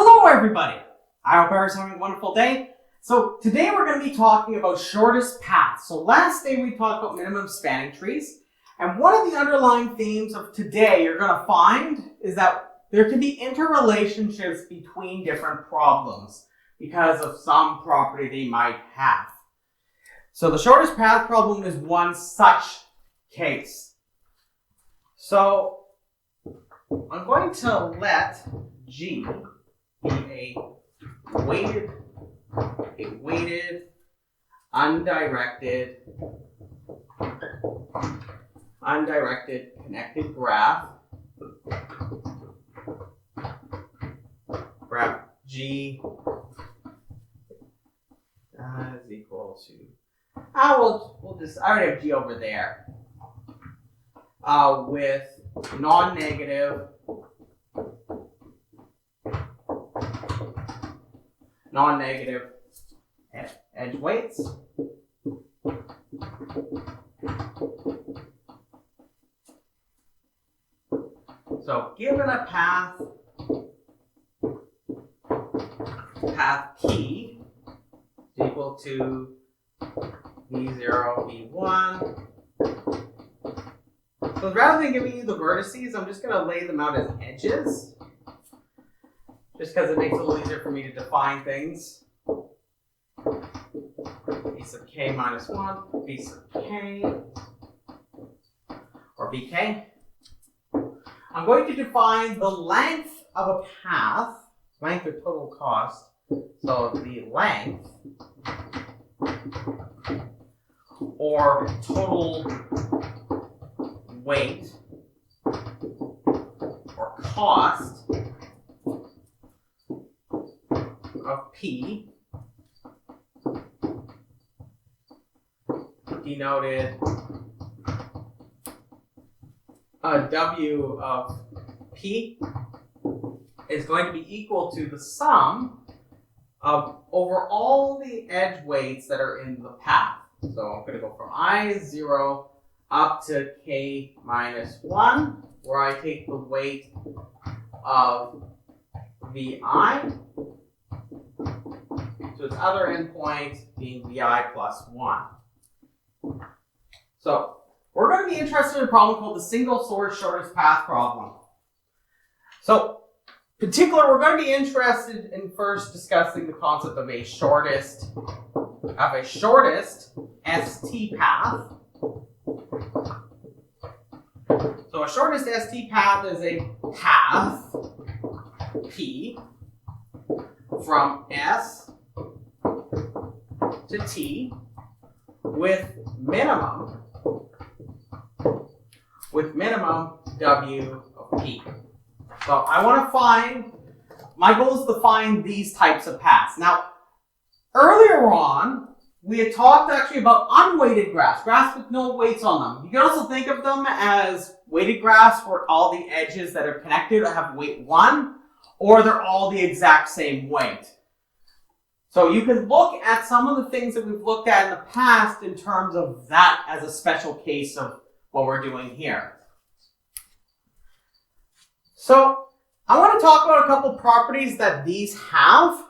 Hello everybody! I hope everyone's having a wonderful day. So today we're going to be talking about shortest path. So last day we talked about minimum spanning trees. And one of the underlying themes of today you're going to find is that there can be interrelationships between different problems because of some property they might have. So the shortest path problem is one such case. So I'm going to let G be a weighted, undirected connected graph. Graph G is equal to, we'll just, I already have G over there, with non-negative edge weights. So given a path P is equal to V0, V1. So rather than giving you the vertices, I'm just going to lay them out as edges, just because it makes it a little easier for me to define things. B sub k minus 1, B sub k, or bk. I'm going to define the length of a path, length or total cost. So the length or total weight or cost of P, denoted W of P, is going to be equal to the sum of over all the edge weights that are in the path. So I'm going to go from I0 up to k minus 1, where I take the weight of Vi to its other endpoint being Vi plus 1. So we're going to be interested in a problem called the single source shortest path problem. So in particular, we're going to be interested in first discussing the concept of a shortest ST path. So a shortest ST path is a path P from S to T with minimum W of P. So I want to find, my goal is to find these types of paths. Now, earlier on, we had talked actually about unweighted graphs, graphs with no weights on them. You can also think of them as weighted graphs where all the edges that are connected have weight 1, or they're all the exact same weight. So you can look at some of the things that we've looked at in the past in terms of that as a special case of what we're doing here. So I want to talk about a couple properties that these have.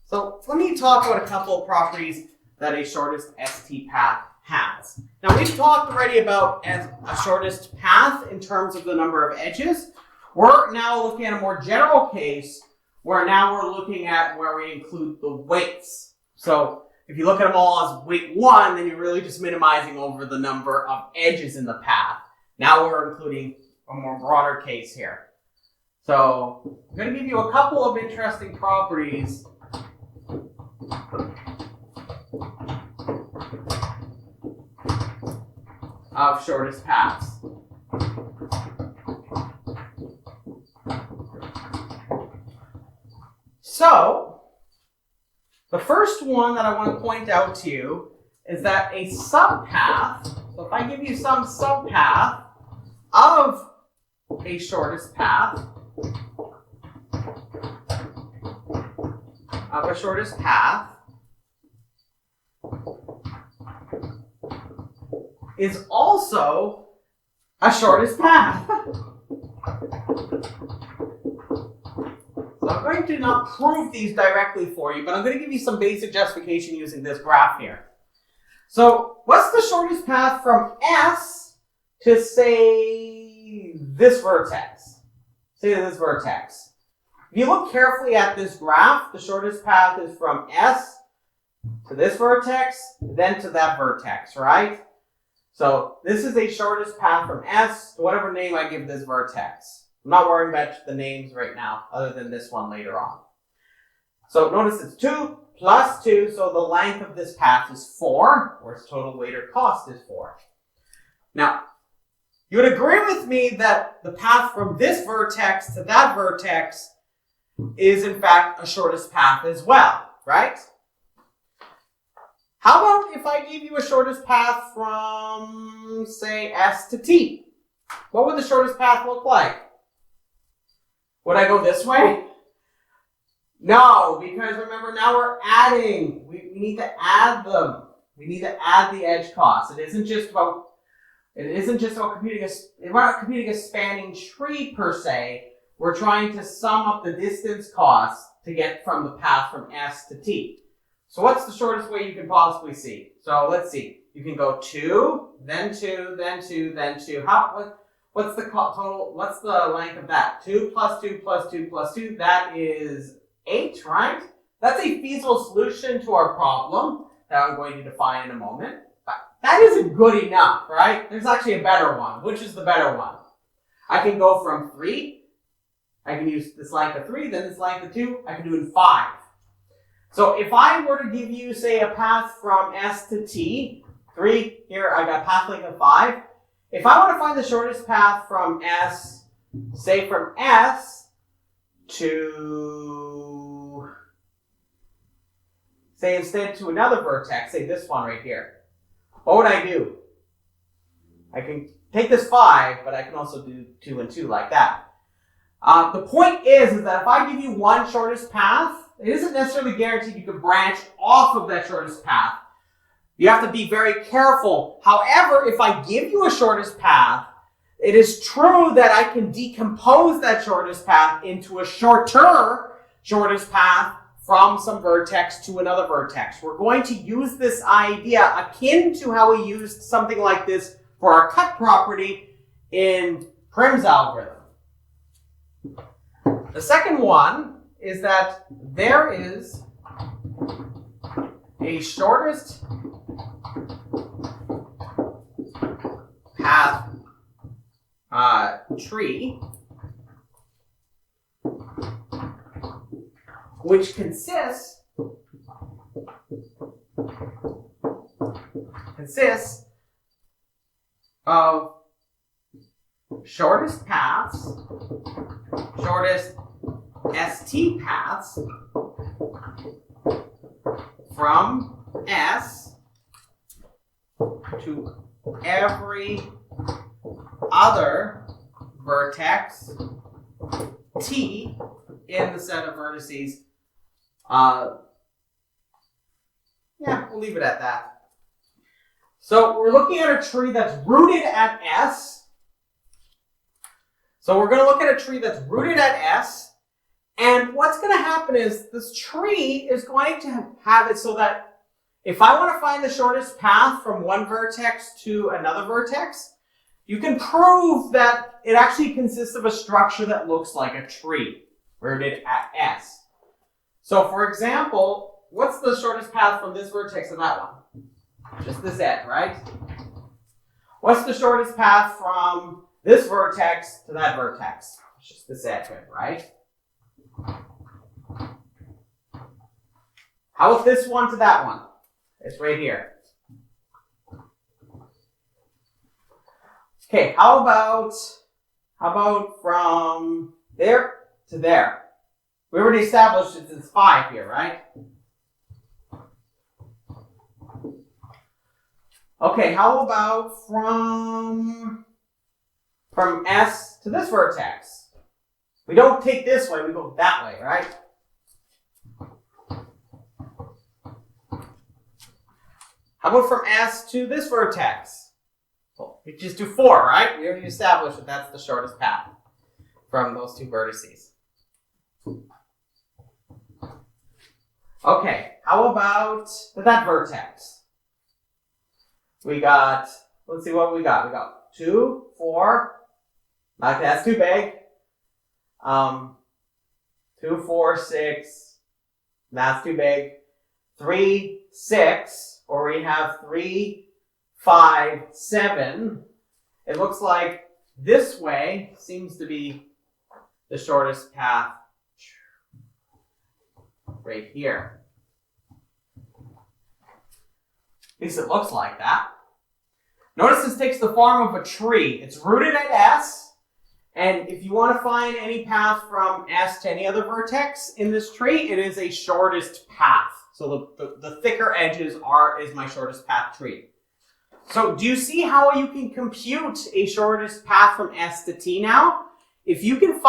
So let me talk about a couple of properties that a shortest ST path has. Now we've talked already about as a shortest path in terms of the number of edges. We're now looking at a more general case where now we're looking at where we include the weights. So if you look at them all as weight 1, then you're really just minimizing over the number of edges in the path. Now we're including a more broader case here. So I'm going to give you a couple of interesting properties of shortest paths. So the first one that I want to point out to you is that a subpath, so if I give you some subpath of a shortest path, is also a shortest path. So I'm going to not prove these directly for you, but I'm going to give you some basic justification using this graph here. So what's the shortest path from S to, say, this vertex? Say this vertex. If you look carefully at this graph, the shortest path is from S to this vertex, then to that vertex, right? So this is the shortest path from S to whatever name I give this vertex. I'm not worrying about the names right now, other than this one later on. So notice it's 2 plus 2, so the length of this path is 4, or its total weight or cost is 4. Now, you would agree with me that the path from this vertex to that vertex is in fact a shortest path as well, right? How about if I give you a shortest path from, say, S to T? What would the shortest path look like? Would I go this way? No, because remember now we're adding. We need to add them. We need to add the edge costs. It isn't just about computing we're not computing a spanning tree per se. We're trying to sum up the distance costs to get from the path from S to T. So what's the shortest way you can possibly see? So let's see. You can go 2, then 2, then 2, then 2. What's the total? What's the length of that? 2 plus 2 plus 2 plus 2. That is 8, right? That's a feasible solution to our problem that I'm going to define in a moment. But that isn't good enough, right? There's actually a better one. Which is the better one? I can go from 3. I can use this length of 3, then this length of 2. I can do it in 5. So if I were to give you, say, a path from S to T, 3, here I got path length of 5. If I want to find the shortest path from S, say from S to, say instead to another vertex, say this one right here, what would I do? I can take this 5, but I can also do 2 and 2 like that. The point is that if I give you one shortest path, it isn't necessarily guaranteed you can branch off of that shortest path. You have to be very careful. However, if I give you a shortest path, it is true that I can decompose that shortest path into a shorter shortest path from some vertex to another vertex. We're going to use this idea akin to how we used something like this for our cut property in Prim's algorithm. The second one is that there is a shortest path tree which consists of shortest paths, shortest ST paths from S to every other vertex T in the set of vertices. Yeah, we'll leave it at that. So we're looking at a tree that's rooted at S. So we're going to look at a tree that's rooted at S. And what's going to happen is this tree is going to have it so that if I want to find the shortest path from one vertex to another vertex, you can prove that it actually consists of a structure that looks like a tree rooted at S. So for example, what's the shortest path from this vertex to that one? Just this edge, right? What's the shortest path from this vertex to that vertex? It's just this edge, right? How about this one to that one? It's right here. Okay, how about from there to there? We already established it's 5 here, right? Okay, how about from S to this vertex? We don't take this way, we go that way, right? How about from S to this vertex? Well, we just do 4, right? We already established that that's the shortest path from those two vertices. Okay, how about that vertex? We got, let's see what we got. We got 2, 4. Okay, that's too big. 2, 4, 6. That's too big. 3, 6. Or we have 3, 5, 7. It looks like this way seems to be the shortest path right here. At least it looks like that. Notice this takes the form of a tree. It's rooted at S, and if you want to find any path from S to any other vertex in this tree, it is a shortest path. So the thicker edges is my shortest path tree. So do you see how you can compute a shortest path from S to T now? If you can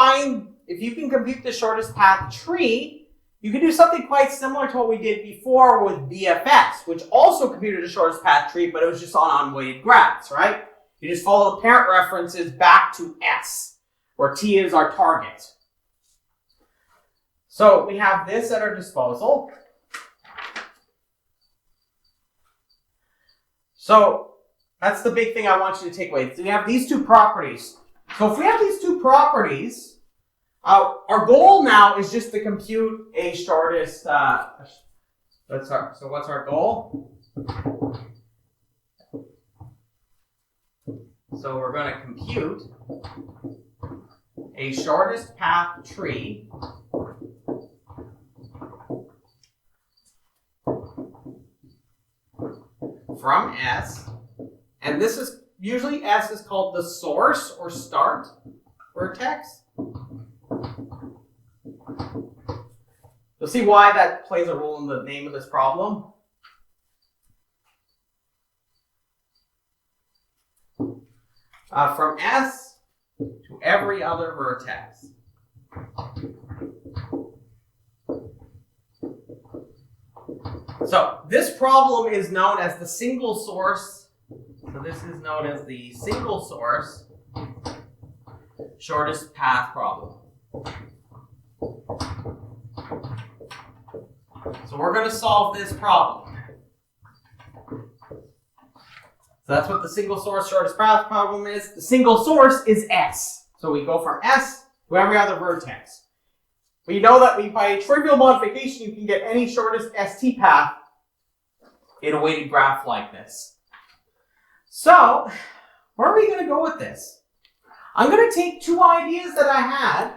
compute the shortest path tree, you can do something quite similar to what we did before with BFS, which also computed the shortest path tree, but it was just on unweighted graphs, right? You just follow the parent references back to S, where T is our target. So we have this at our disposal. So that's the big thing I want you to take away. So we have these two properties. So if we have these two properties, our goal now is just to compute a shortest. What's our goal? So we're going to compute a shortest path tree from S, and this is usually S is called the source or start vertex. You'll see why that plays a role in the name of this problem. From S to every other vertex. So this problem is known as the single source. So this is known as the single source shortest path problem. So we're going to solve this problem. So that's what the single source shortest path problem is. The single source is S. So we go from S to every other vertex. We know that by trivial modification, you can get any shortest ST path in a weighted graph like this. So, where are we going to go with this? I'm going to take two ideas that I had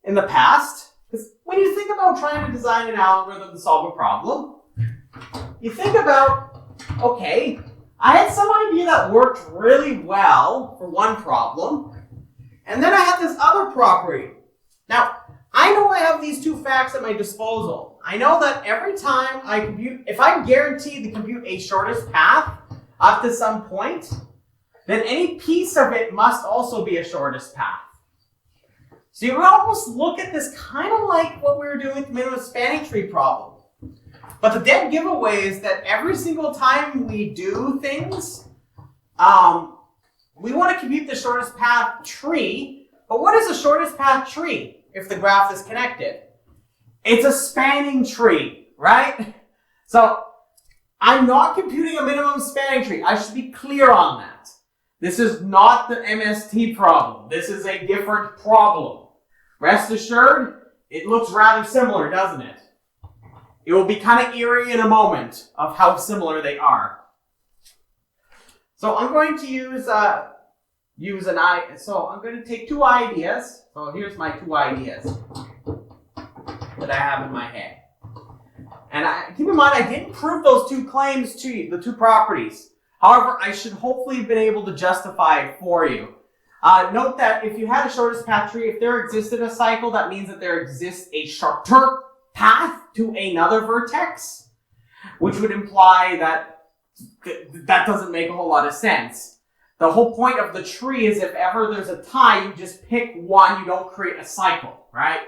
in the past. Because when you think about trying to design an algorithm to solve a problem, you think about, okay, I had some idea that worked really well for one problem, and then I had this other property. Now, I know I have these two facts at my disposal. I know that every time I compute, if I'm guaranteed to compute a shortest path up to some point, then any piece of it must also be a shortest path. So you can almost look at this kind of like what we were doing with the minimum spanning tree problem. But the dead giveaway is that every single time we do things, we want to compute the shortest path tree. But what is a shortest path tree if the graph is connected? It's a spanning tree, right? So I'm not computing a minimum spanning tree. I should be clear on that. This is not the MST problem. This is a different problem. Rest assured, it looks rather similar, doesn't it? It will be kind of eerie in a moment of how similar they are. So I'm going to so I'm going to take two ideas. So here's my two ideas that I have in my head. And keep in mind, I didn't prove those two claims to you, the two properties. However, I should hopefully have been able to justify it for you. Note that if you had a shortest path tree, if there existed a cycle, that means that there exists a shorter path to another vertex, which would imply that that doesn't make a whole lot of sense. The whole point of the tree is if ever there's a tie, you just pick one, you don't create a cycle, right?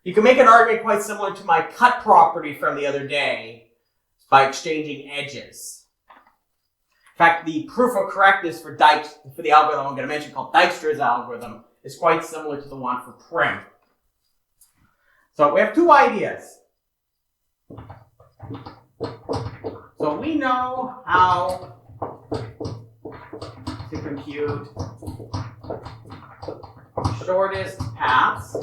You can make an argument quite similar to my cut property from the other day by exchanging edges. In fact, the proof of correctness for the algorithm I'm going to mention called Dijkstra's algorithm is quite similar to the one for prim. So we have two ideas. So we know how to compute shortest paths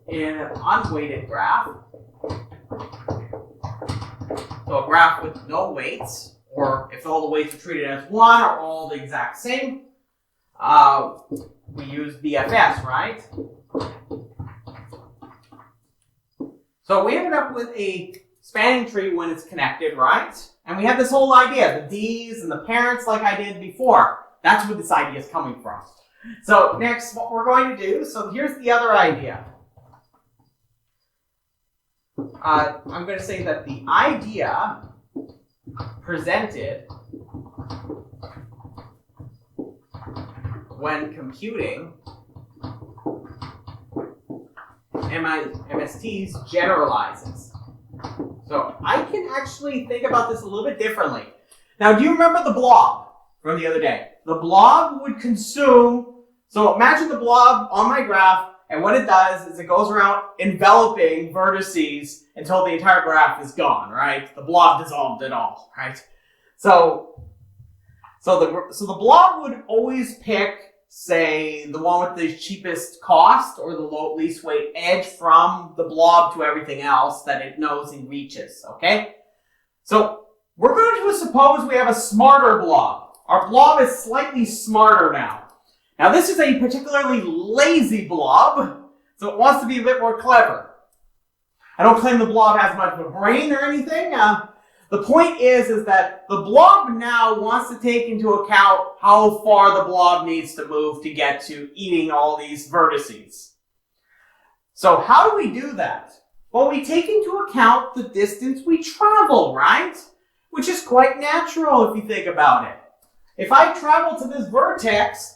in an unweighted graph. So a graph with no weights, or if all the weights are treated as one or all the exact same, we use BFS, right? So we ended up with a spanning tree when it's connected, right? And we had this whole idea, the D's and the parents like I did before. That's where this idea is coming from. So next, what we're going to do, so here's the other idea. I'm going to say that the idea presented when computing MSTs generalizes. So I can actually think about this a little bit differently. Now, do you remember the blob from the other day? The blob would consume, so imagine the blob on my graph, and what it does is it goes around enveloping vertices until the entire graph is gone, right? The blob dissolved it all, right? So the blob would always pick, say, the one with the cheapest cost or the least weight edge from the blob to everything else that it knows it reaches, okay? So we're going to suppose we have a smarter blob. Our blob is slightly smarter now. Now this is a particularly lazy blob, so it wants to be a bit more clever. I don't claim the blob has much of a brain or anything. The point is that the blob now wants to take into account how far the blob needs to move to get to eating all these vertices. So how do we do that? Well, we take into account the distance we travel, right? Which is quite natural if you think about it. If I travel to this vertex,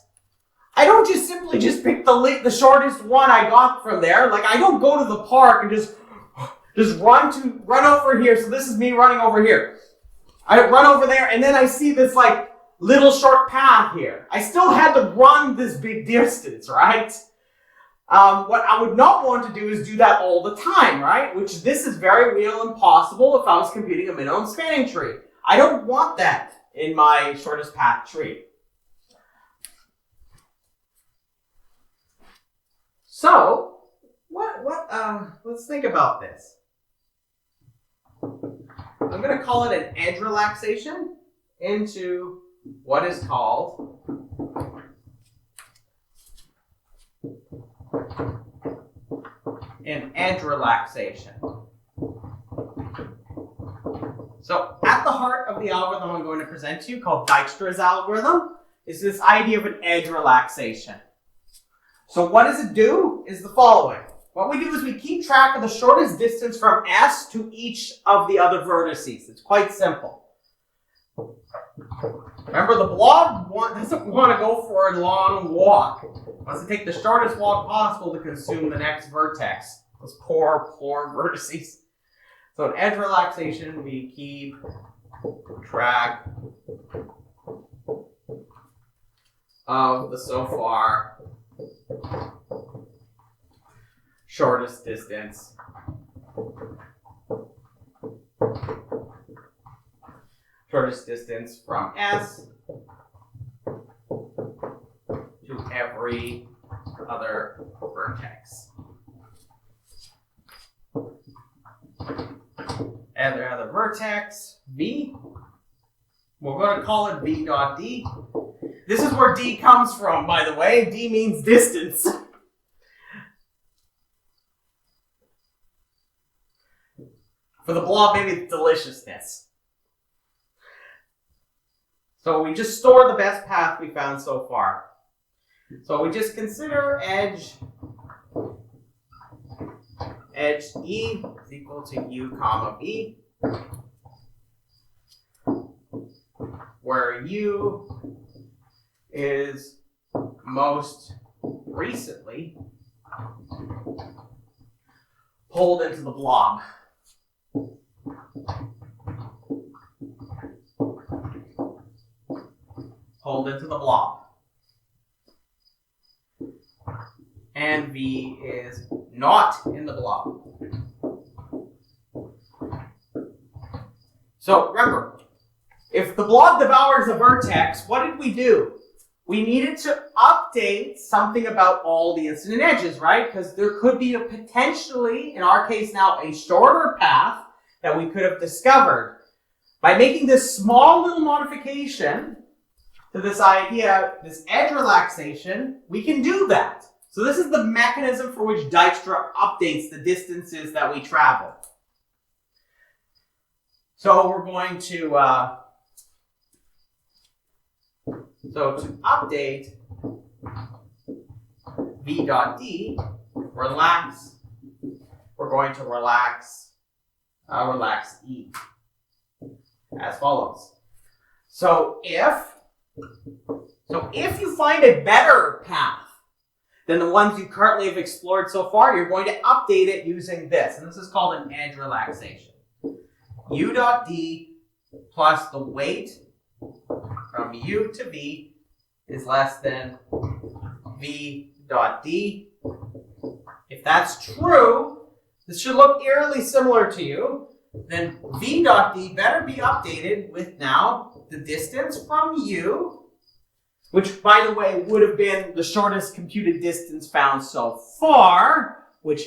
I don't just simply pick the shortest one I got from there. Like, I don't go to the park and just run over here. So this is me running over here. I run over there and then I see this like little short path here. I still had to run this big distance, right? What I would not want to do is do that all the time, right? Which this is very real and possible if I was computing a minimum spanning tree. I don't want that in my shortest path tree. So, let's think about this. I'm going to call it an edge relaxation into what is called an edge relaxation. So, at the heart of the algorithm I'm going to present to you, called Dijkstra's algorithm, is this idea of an edge relaxation. So what does it do is the following. What we do is we keep track of the shortest distance from S to each of the other vertices. It's quite simple. Remember, the blob doesn't want to go for a long walk. It wants to take the shortest walk possible to consume the next vertex. Those poor vertices. So in edge relaxation, we keep track of the so far shortest distance from S to every other vertex. Every other vertex, V. We're going to call it V dot D. This is where D comes from, by the way. D means distance. For the blob, maybe it's deliciousness. So we just store the best path we found so far. So we just consider edge E is equal to U comma V, where U is most recently pulled into the blob. and V is not in the blob. So remember, if the blob devours a vertex, what did we do? We needed to update something about all the incident edges, right? Because there could be a potentially, in our case now, a shorter path that we could have discovered. By making this small little modification to this idea, this edge relaxation, we can do that. So this is the mechanism for which Dijkstra updates the distances that we travel. So we're going to update V dot D, relax, we're going to relax E as follows. So if you find a better path than the ones you currently have explored so far, you're going to update it using this. And this is called an edge relaxation. U dot D plus the weight from U to V is less than V dot D. If that's true, this should look eerily similar to you. Then V dot D better be updated with now the distance from U, which by the way would have been the shortest computed distance found so far, which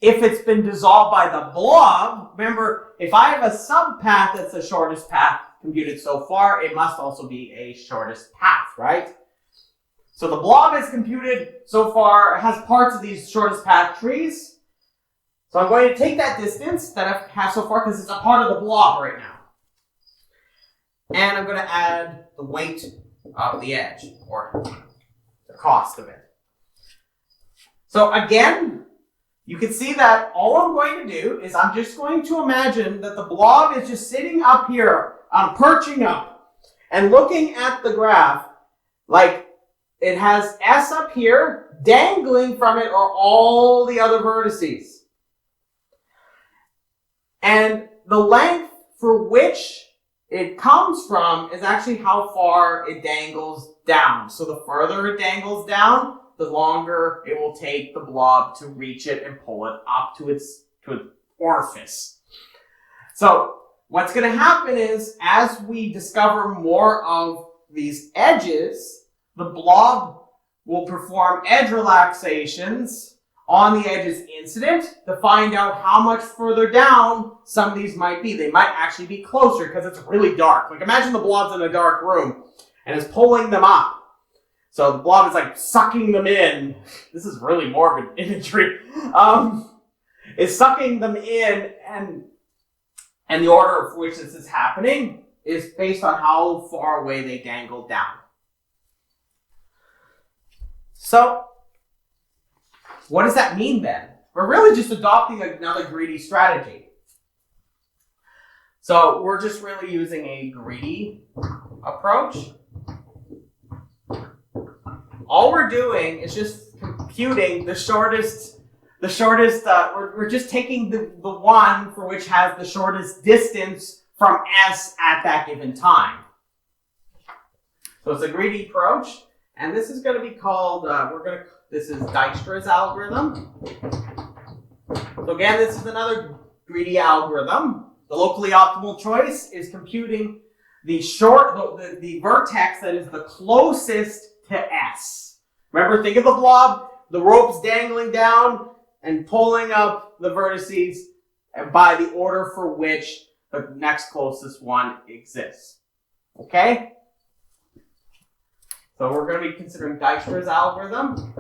if it's been dissolved by the blob, remember, if I have a subpath that's the shortest path computed so far, it must also be a shortest path, right? So the blob is computed so far, has parts of these shortest path trees. So I'm going to take that distance that I've had so far because it's a part of the blob right now. And I'm going to add the weight of the edge, or the cost of it. So again, you can see that all I'm going to do is I'm just going to imagine that the blob is just sitting up here, perching up, and looking at the graph like it has S up here, dangling from it are all the other vertices. And the length for which it comes from is actually how far it dangles down. So the further it dangles down, the longer it will take the blob to reach it and pull it up to its orifice. So what's going to happen is, as we discover more of these edges, the blob will perform edge relaxations on the edges incident to find out how much further down some of these might be. They might actually be closer because it's really dark. Like imagine the blob's in a dark room and is pulling them up. So the blob is like sucking them in. This is really morbid imagery. Is sucking them in, and the order for which this is happening is based on how far away they dangle down. So what does that mean then? We're really just adopting another greedy strategy. So we're just really using a greedy approach. All we're doing is just computing the shortest, we're just taking the one for which has the shortest distance from S at that given time. So it's a greedy approach, and this is going to be called, this is Dijkstra's algorithm. So again, this is another greedy algorithm. The locally optimal choice is computing the vertex that is the closest to S. Remember, think of the blob, the rope's dangling down and pulling up the vertices by the order for which the next closest one exists. Okay? So we're going to be considering Dijkstra's algorithm.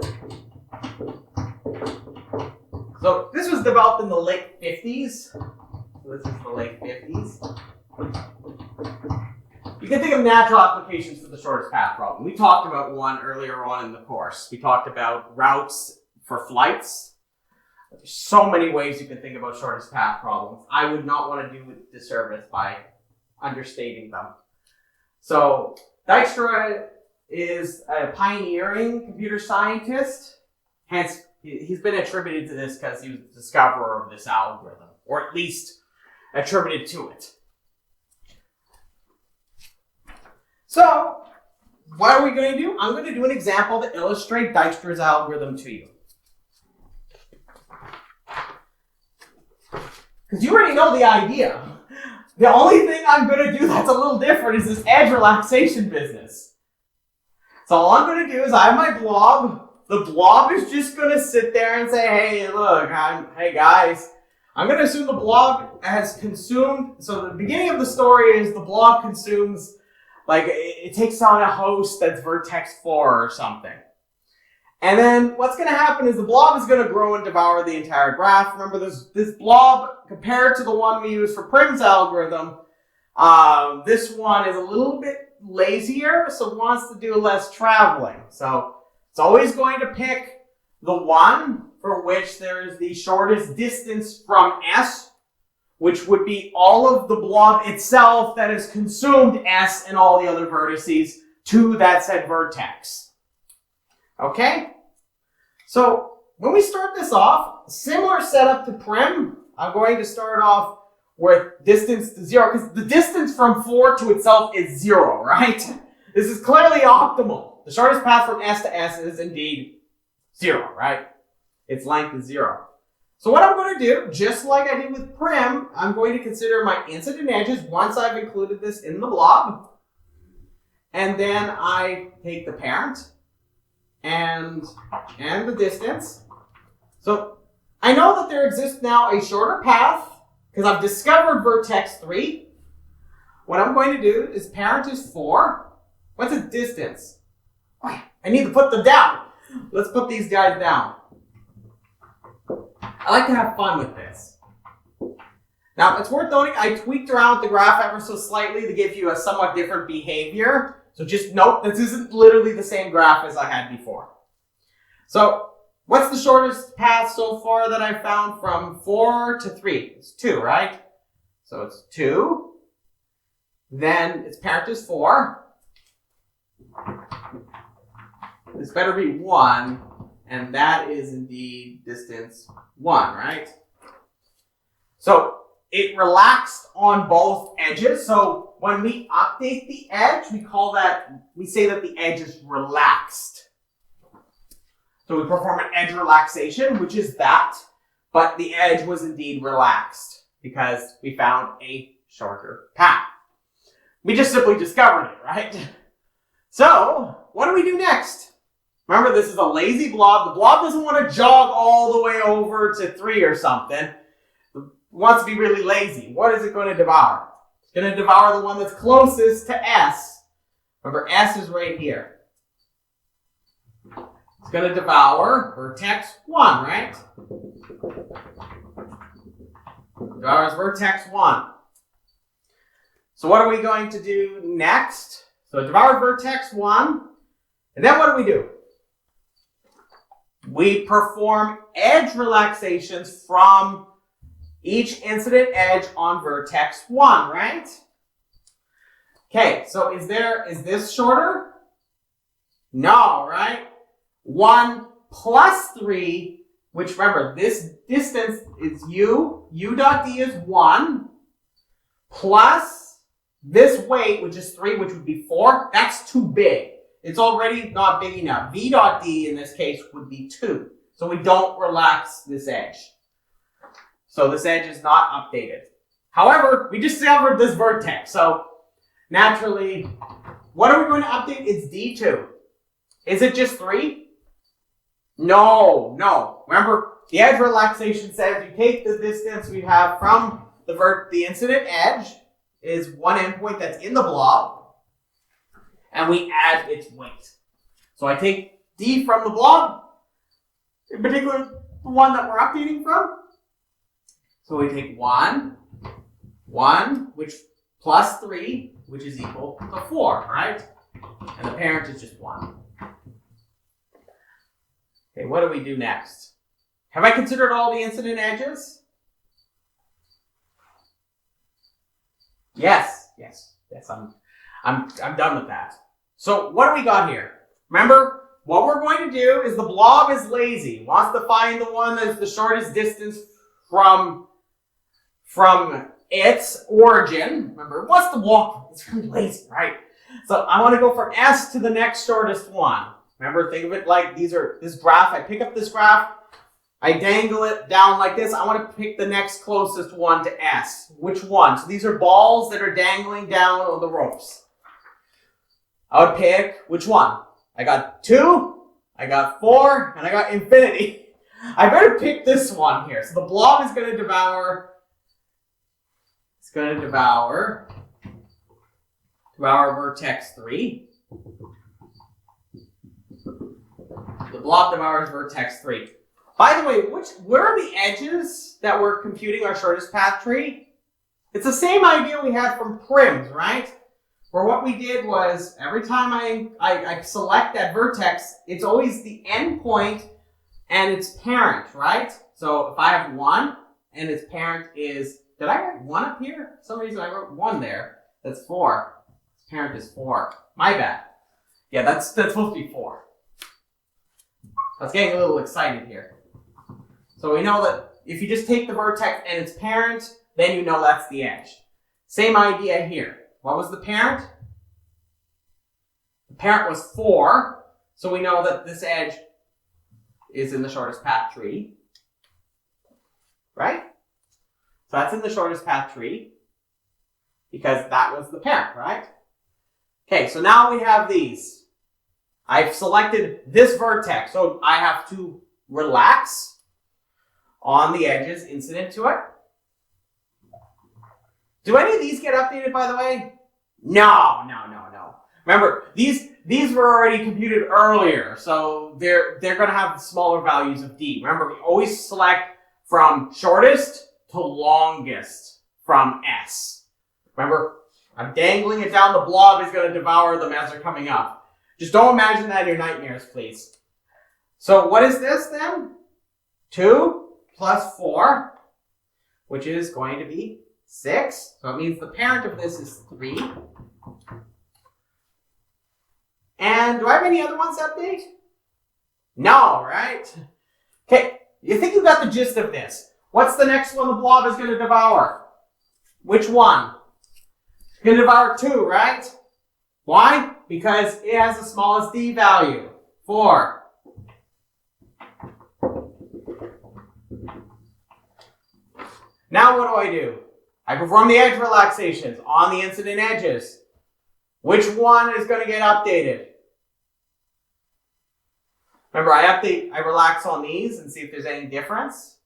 So this was developed in the late 50s. So this is the late 50s. You can think of natural applications for the shortest path problem. We talked about one earlier on in the course. We talked about routes for flights. There's so many ways you can think about shortest path problems. I would not want to do a disservice by understating them. So Dijkstra is a pioneering computer scientist. Hence, he's been attributed to this because he was the discoverer of this algorithm, or at least attributed to it. So, what are we going to do? I'm going to do an example to illustrate Dijkstra's algorithm to you. Because you already know the idea. The only thing I'm going to do that's a little different is this edge relaxation business. So all I'm going to do is I have my blob. The blob is just going to sit there and say, hey, look, hey guys. I'm going to assume the blob has consumed. So the beginning of the story is the blob consumes, like it takes on a host that's vertex 4 or something. And then what's going to happen is the blob is going to grow and devour the entire graph. Remember, this blob, compared to the one we use for Prim's algorithm, this one is a little bit lazier, so it wants to do less traveling. So it's always going to pick the one for which there is the shortest distance from S, which would be all of the blob itself that has consumed S and all the other vertices to that said vertex. Okay? So when we start this off, similar setup to Prim, I'm going to start off with distance to 0, because the distance from 4 to itself is 0, right? This is clearly optimal. The shortest path from S to S is indeed 0, right? Its length is 0. So what I'm going to do, just like I did with Prim, I'm going to consider my incident edges once I've included this in the blob. And then I take the parent and the distance. So I know that there exists now a shorter path because I've discovered vertex 3. What I'm going to do is parent is 4. What's its distance? I need to put them down. Let's put these guys down. I like to have fun with this. Now, it's worth noting I tweaked around with the graph ever so slightly to give you a somewhat different behavior. So just note, this isn't literally the same graph as I had before. So, what's the shortest path so far that I found from 4 to 3? It's 2, right? So it's 2. Then its parent is 4. This better be 1. And that is indeed distance 1, right? So it relaxed on both edges. So when we update the edge, we say that the edge is relaxed. So we perform an edge relaxation, which is that, but the edge was indeed relaxed because we found a shorter path. We just simply discovered it, right? So what do we do next? Remember, this is a lazy blob. The blob doesn't want to jog all the way over to 3 or something. It wants to be really lazy. What is it going to devour? It's going to devour the one that's closest to S. Remember, S is right here. It's going to devour vertex 1, right? Devours vertex 1. So what are we going to do next? So devour vertex 1. And then what do? We perform edge relaxations from each incident edge on vertex 1, right? Okay, so is this shorter? No, right? 1 plus 3, which remember, this distance is u dot d is 1, plus this weight, which is 3, which would be 4, that's too big. It's already not big enough. V dot d in this case would be 2. So we don't relax this edge. So this edge is not updated. However, we discovered this vertex. So naturally, what are we going to update? It's D2. Is it just 3? No. Remember, the edge relaxation says you take the distance we have from the incident edge is one endpoint that's in the blob, and we add its weight. So I take D from the blob, in particular the one that we're updating from. So we take 1, which plus 3, which is equal to 4, right? And the parent is just 1. Okay, what do we do next? Have I considered all the incident edges? Yes, I'm done with that. So what do we got here? Remember, what we're going to do is the blob is lazy. It wants to find the one that's the shortest distance from its origin. Remember, it wants to walk. It's really lazy, right? So I want to go from S to the next shortest one. Remember, think of it like this graph. I pick up this graph. I dangle it down like this. I want to pick the next closest one to S. Which one? So these are balls that are dangling down on the ropes. I would pick which one? I got 2, I got 4, and I got infinity. I better pick this one here. So the blob is going to devour. It's going to devour vertex 3. The blob devours vertex 3. By the way, where are the edges that we're computing our shortest path tree? It's the same idea we had from prims, right? Where what we did was every time I select that vertex, it's always the end point and its parent, right? So if I have 1 and its parent is, did I write 1 up here? For some reason I wrote 1 there. That's 4. Its parent is 4. My bad. Yeah, that's supposed to be 4. I was getting a little excited here. So we know that if you just take the vertex and its parent, then you know that's the edge. Same idea here. What was the parent? The parent was 4, so we know that this edge is in the shortest path tree. Right? So that's in the shortest path tree because that was the parent, right? Okay, so now we have these. I've selected this vertex, so I have to relax on the edges incident to it. Do any of these get updated, by the way? No. Remember, these were already computed earlier, so they're going to have smaller values of D. Remember, we always select from shortest to longest from S. Remember, I'm dangling it down. The blob is going to devour them as they're coming up. Just don't imagine that in your nightmares, please. So what is this then? 2 plus 4, which is going to be 6. So it means the parent of this is 3. And do I have any other ones to update? No, right? Okay, you think you got the gist of this. What's the next one the blob is going to devour? Which one? It's going to devour 2, right? Why? Because it has the smallest D value, 4. Now what do? I perform the edge relaxations on the incident edges. Which one is going to get updated? Remember, I relax on these and see if there's any difference.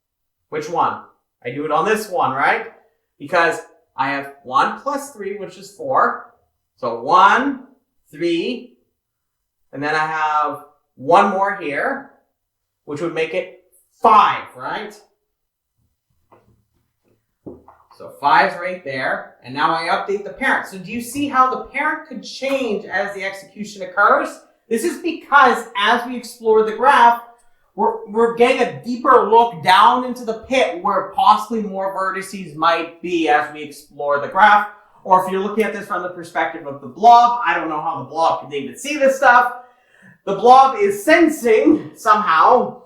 Which one? I do it on this one, right? Because I have 1 plus 3, which is 4. So 1, 3, and then I have 1 more here, which would make it 5, right? So 5's right there, and now I update the parent. So do you see how the parent could change as the execution occurs? This is because as we explore the graph, we're getting a deeper look down into the pit where possibly more vertices might be as we explore the graph. Or if you're looking at this from the perspective of the blob, I don't know how the blob can even see this stuff. The blob is sensing somehow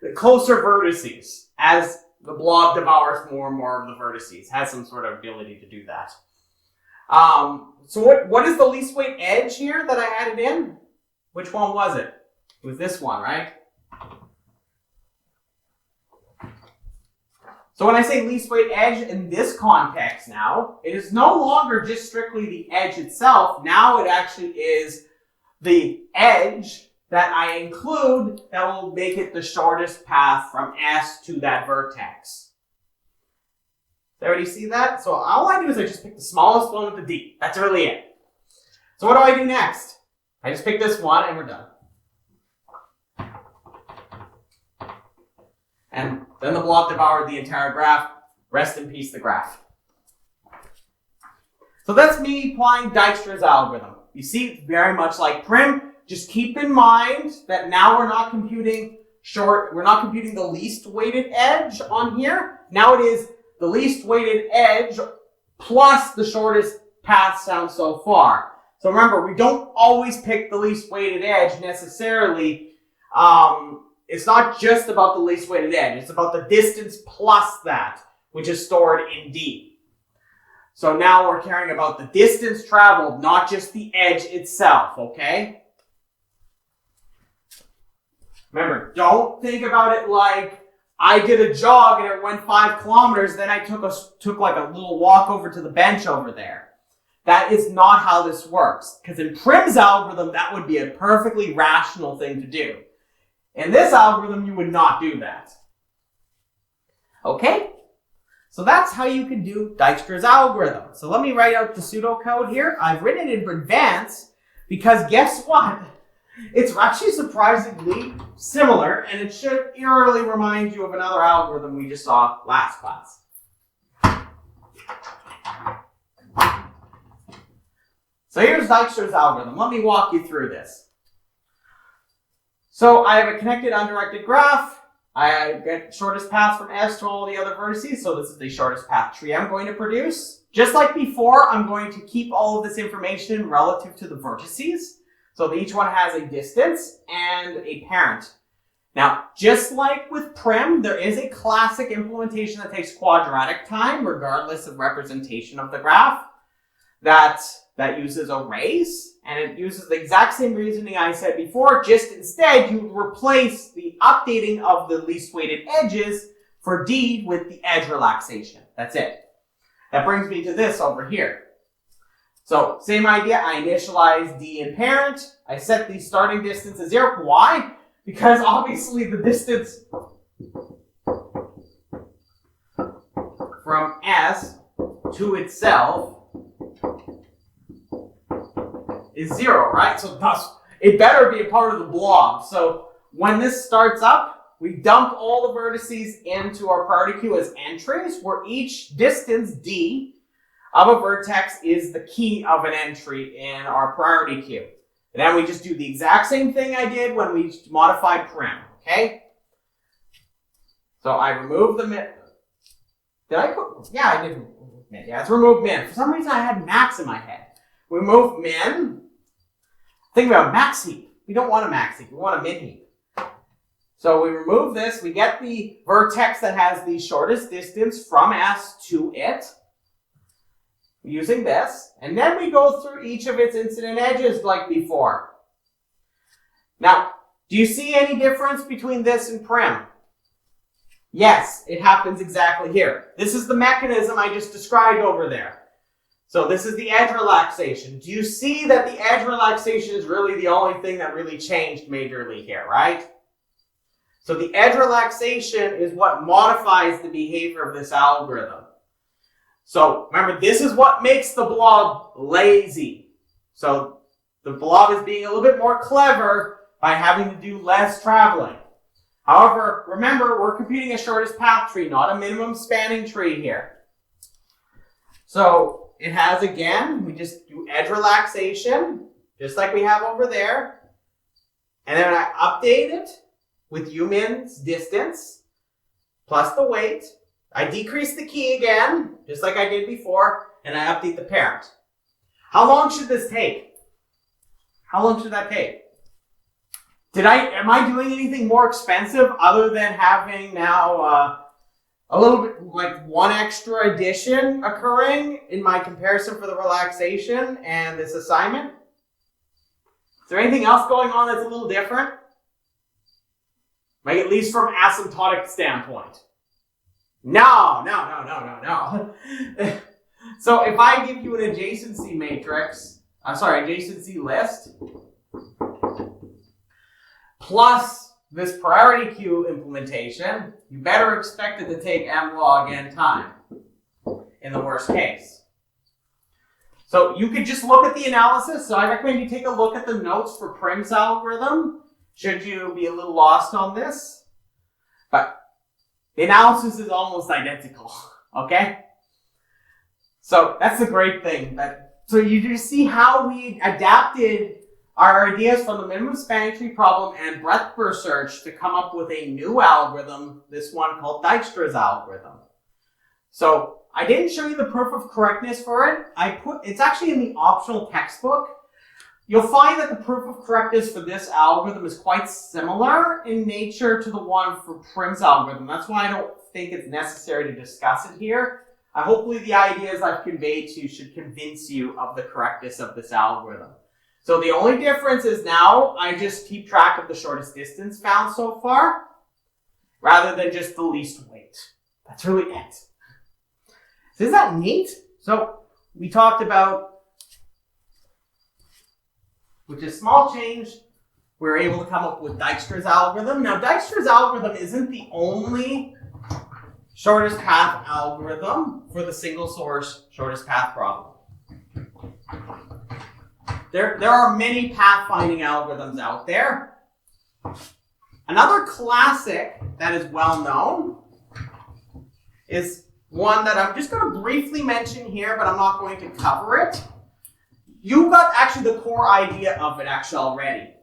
the closer vertices as the blob devours more and more of the vertices. Has some sort of ability to do that. So what is the least weight edge here that I added in? Which one was it? It was this one, right? So when I say least weight edge in this context now, it is no longer just strictly the edge itself. Now it actually is the edge that I include that will make it the shortest path from S to that vertex. Does everybody see that? So all I do is I just pick the smallest one with the D. That's really it. So what do I do next? I just pick this one and we're done. And then the blob devoured the entire graph. Rest in peace, the graph. So that's me applying Dijkstra's algorithm. You see, it's very much like prim. Just keep in mind that now we're not computing the least weighted edge on here. Now it is the least weighted edge plus the shortest path down so far. So remember, we don't always pick the least weighted edge necessarily. It's not just about the least weighted edge. It's about the distance plus that, which is stored in D. So now we're caring about the distance traveled, not just the edge itself, okay? Remember, don't think about it like I did a jog and it went 5 kilometers, then I took like a little walk over to the bench over there. That is not how this works. Because in Prim's algorithm, that would be a perfectly rational thing to do. In this algorithm, you would not do that. Okay? So that's how you can do Dijkstra's algorithm. So let me write out the pseudocode here. I've written it in advance because guess what? It's actually surprisingly similar, and it should eerily remind you of another algorithm we just saw last class. So here's Dijkstra's algorithm. Let me walk you through this. So I have a connected undirected graph. I get shortest path from S to all the other vertices, so this is the shortest path tree I'm going to produce. Just like before, I'm going to keep all of this information relative to the vertices. So that each one has a distance and a parent. Now, just like with Prim, there is a classic implementation that takes quadratic time, regardless of representation of the graph, that uses arrays, and it uses the exact same reasoning I said before, just instead you replace the updating of the least weighted edges for D with the edge relaxation. That's it. That brings me to this over here. So, same idea, I initialize D in parent, I set the starting distance as 0. Why? Because obviously the distance from S to itself is 0, right? So thus, it better be a part of the blob. So when this starts up, we dump all the vertices into our priority queue as entries, where each distance, D, of a vertex is the key of an entry in our priority queue. And then we just do the exact same thing I did when we modified Prim, okay? So I remove the min. Did I put? Yeah, I did remove min. Yeah, let's remove min. For some reason I had max in my head. We remove min. Think about max heap. We don't want a max heap, we want a min heap. So we remove this, we get the vertex that has the shortest distance from S to it, using this, and then we go through each of its incident edges like before. Now, do you see any difference between this and Prim? Yes, it happens exactly here. This is the mechanism I just described over there. So this is the edge relaxation. Do you see that the edge relaxation is really the only thing that really changed majorly here, right? So the edge relaxation is what modifies the behavior of this algorithm. So remember, this is what makes the blob lazy. So the blob is being a little bit more clever by having to do less traveling. However, remember, we're computing a shortest path tree, not a minimum spanning tree here. So it has, again, we just do edge relaxation, just like we have over there. And then I update it with umin's distance plus the weight. I decrease the key again, just like I did before, and I update the parent. How long should this take? How long should that take? Am I doing anything more expensive other than having now a little bit, like one extra addition occurring in my comparison for the relaxation and this assignment? Is there anything else going on that's a little different? Like at least from asymptotic standpoint. No. So if I give you an adjacency matrix, adjacency list, plus this priority queue implementation, you better expect it to take m log n time in the worst case. So you could just look at the analysis. So I recommend you take a look at the notes for Prim's algorithm, should you be a little lost on this. But the analysis is almost identical, okay? So that's the great thing. So you do see how we adapted our ideas from the minimum spanning tree problem and breadth first search to come up with a new algorithm, this one called Dijkstra's algorithm. So I didn't show you the proof of correctness for it. It's actually in the optional textbook. You'll find that the proof of correctness for this algorithm is quite similar in nature to the one for Prim's algorithm. That's why I don't think it's necessary to discuss it here. Hopefully the ideas I've conveyed to you should convince you of the correctness of this algorithm. So the only difference is now I just keep track of the shortest distance found so far. rather than just the least weight. That's really it. So is that neat? So we talked about, with a small change, we were able to come up with Dijkstra's algorithm. Now, Dijkstra's algorithm isn't the only shortest path algorithm for the single source shortest path problem. There are many pathfinding algorithms out there. Another classic that is well known is one that I'm just going to briefly mention here, but I'm not going to cover it. You got actually the core idea of it actually already.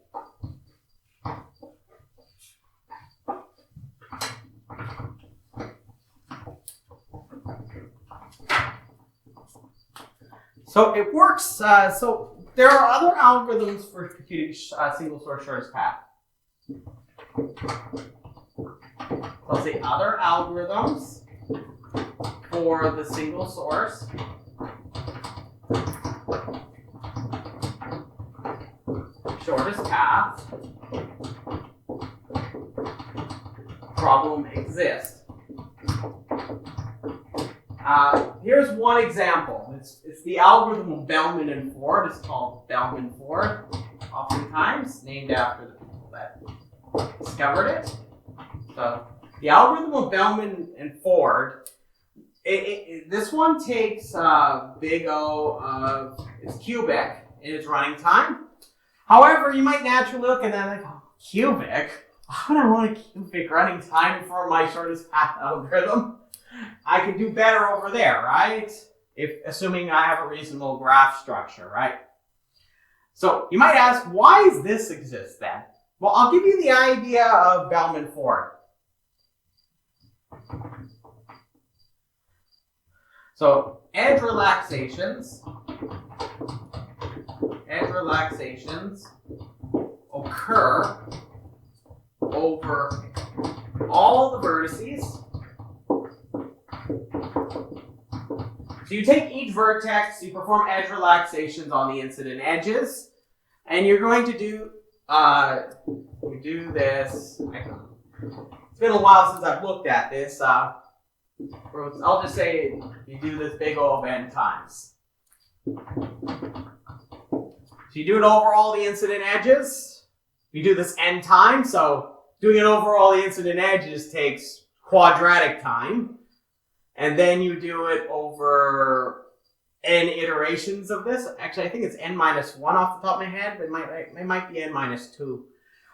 So it works. So there are other algorithms for computing single source shortest path. I'll say other algorithms for the single source shortest path problem exist. Here's one example. It's the algorithm of Bellman-Ford. It's called Bellman-Ford, oftentimes named after the people that discovered it. So the algorithm of Bellman-Ford, this one takes big O of its cubic in its running time. However, you might naturally look at that like, oh, cubic? Why would I want a cubic running time for my shortest path algorithm? I could do better over there, right? Assuming I have a reasonable graph structure, right? So you might ask, why does this exist then? Well, I'll give you the idea of Bellman-Ford. So edge relaxations occur over all the vertices. So you take each vertex, you perform edge relaxations on the incident edges, and you're going to do, we do this, it's been a while since I've looked at this, I'll just say you do this big O of n times. So you do it over all the incident edges, you do this n times, so doing it over all the incident edges takes quadratic time. And then you do it over n iterations of this. Actually, I think it's n minus 1 off the top of my head, but it might be n minus 2.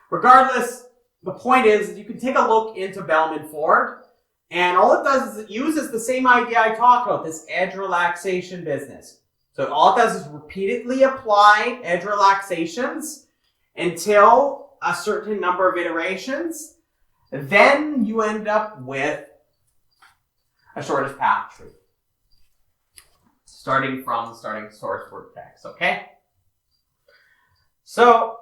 Regardless, the point is you can take a look into Bellman-Ford, and all it does is it uses the same idea I talked about, this edge relaxation business. So all it does is repeatedly apply edge relaxations until a certain number of iterations. Then you end up with a shortest path tree, starting from the starting source vertex, okay? So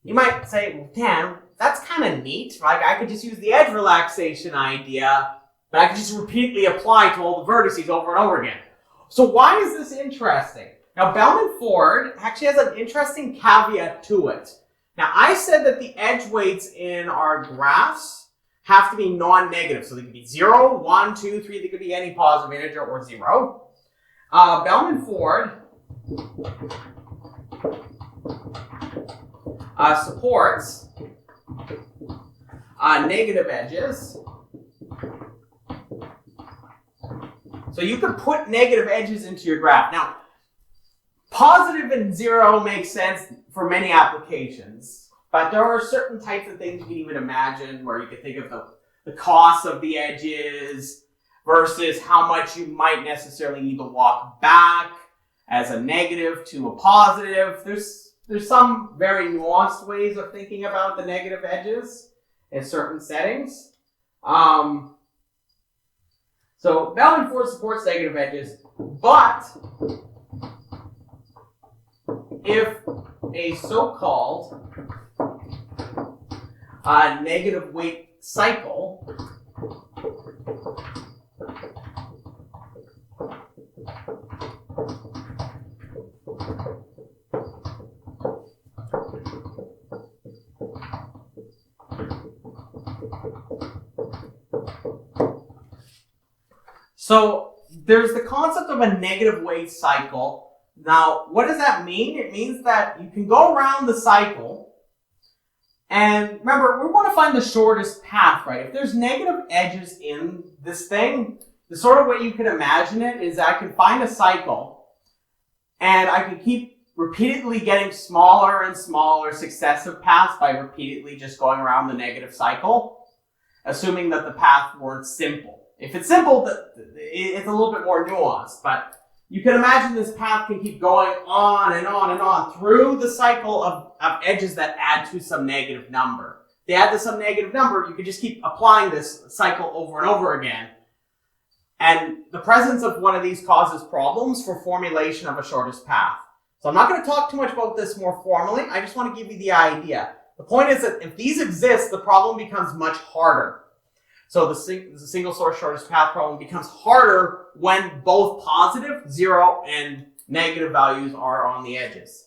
you might say, well, Dan, that's kind of neat. Like, I could just use the edge relaxation idea, but I could just repeatedly apply to all the vertices over and over again. So why is this interesting? Now, Bellman-Ford actually has an interesting caveat to it. Now, I said that the edge weights in our graphs have to be non-negative. So they could be 0, 1, 2, 3. They could be any positive integer or 0. Bellman-Ford supports negative edges. So you could put negative edges into your graph. Now, positive and 0 makes sense for many applications. But there are certain types of things you can even imagine where you could think of the cost of the edges versus how much you might necessarily need to walk back as a negative to a positive. There's some very nuanced ways of thinking about the negative edges in certain settings. So Bellman-Ford supports negative edges, but if a so-called negative weight cycle So there's the concept of a negative weight cycle. Now, what does that mean? It means that you can go around the cycle, and remember, we want to find the shortest path, right? If there's negative edges in this thing, the sort of way you can imagine it is I can find a cycle, and I can keep repeatedly getting smaller and smaller successive paths by repeatedly just going around the negative cycle, assuming that the path weren't simple. If it's simple, it's a little bit more nuanced, but you can imagine this path can keep going on and on and on through the cycle of edges that add to some negative number. If they add to some negative number, you can just keep applying this cycle over and over again. And the presence of one of these causes problems for formulation of a shortest path. So I'm not going to talk too much about this more formally. I just want to give you the idea. The point is that if these exist, the problem becomes much harder. So the single source shortest path problem becomes harder when both positive, 0, and negative values are on the edges.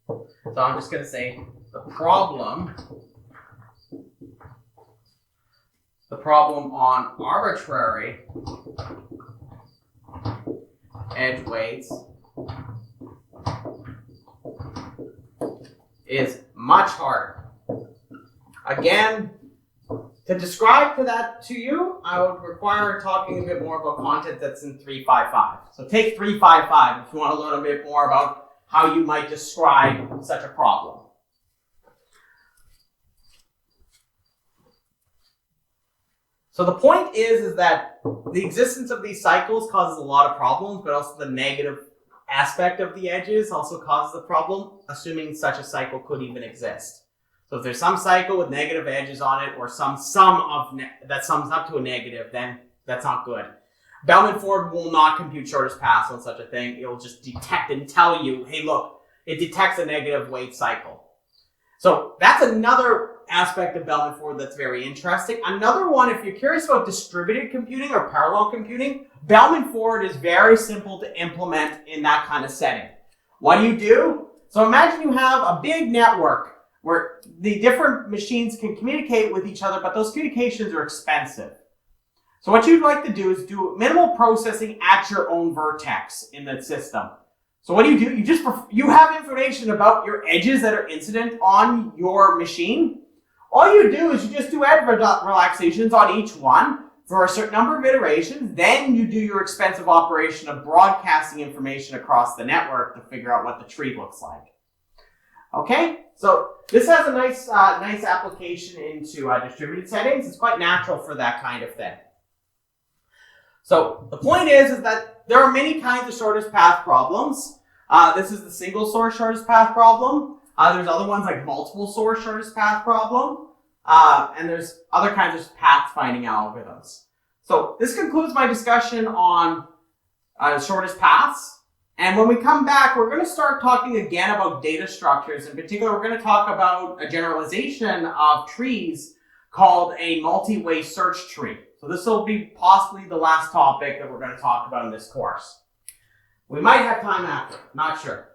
So I'm just going to say the problem on arbitrary edge weights is much harder. Again, to describe that to you, I would require talking a bit more about content that's in 355. So take 355 if you want to learn a bit more about how you might describe such a problem. So the point is that the existence of these cycles causes a lot of problems, but also the negative aspect of the edges also causes a problem, assuming such a cycle could even exist. So if there's some cycle with negative edges on it, or some sum that sums up to a negative, then that's not good. Bellman-Ford will not compute shortest paths on such a thing. It will just detect and tell you, hey, look, it detects a negative weight cycle. So that's another aspect of Bellman-Ford that's very interesting. Another one, if you're curious about distributed computing or parallel computing, Bellman-Ford is very simple to implement in that kind of setting. What do? So imagine you have a big network where the different machines can communicate with each other, but those communications are expensive. So what you'd like to do is do minimal processing at your own vertex in the system. So what do? You have information about your edges that are incident on your machine. All you do is you just do edge relaxations on each one for a certain number of iterations. Then you do your expensive operation of broadcasting information across the network to figure out what the tree looks like. Okay, so this has a nice application into distributed settings. It's quite natural for that kind of thing. So the point is that there are many kinds of shortest path problems. This is the single source shortest path problem. There's other ones like multiple source shortest path problem. And there's other kinds of path finding algorithms. So this concludes my discussion on shortest paths. And when we come back, we're going to start talking again about data structures. In particular, we're going to talk about a generalization of trees called a multi-way search tree. So this will be possibly the last topic that we're going to talk about in this course. We might have time after, not sure.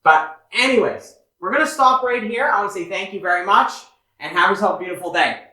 But anyways, we're going to stop right here. I want to say thank you very much and have yourself a beautiful day.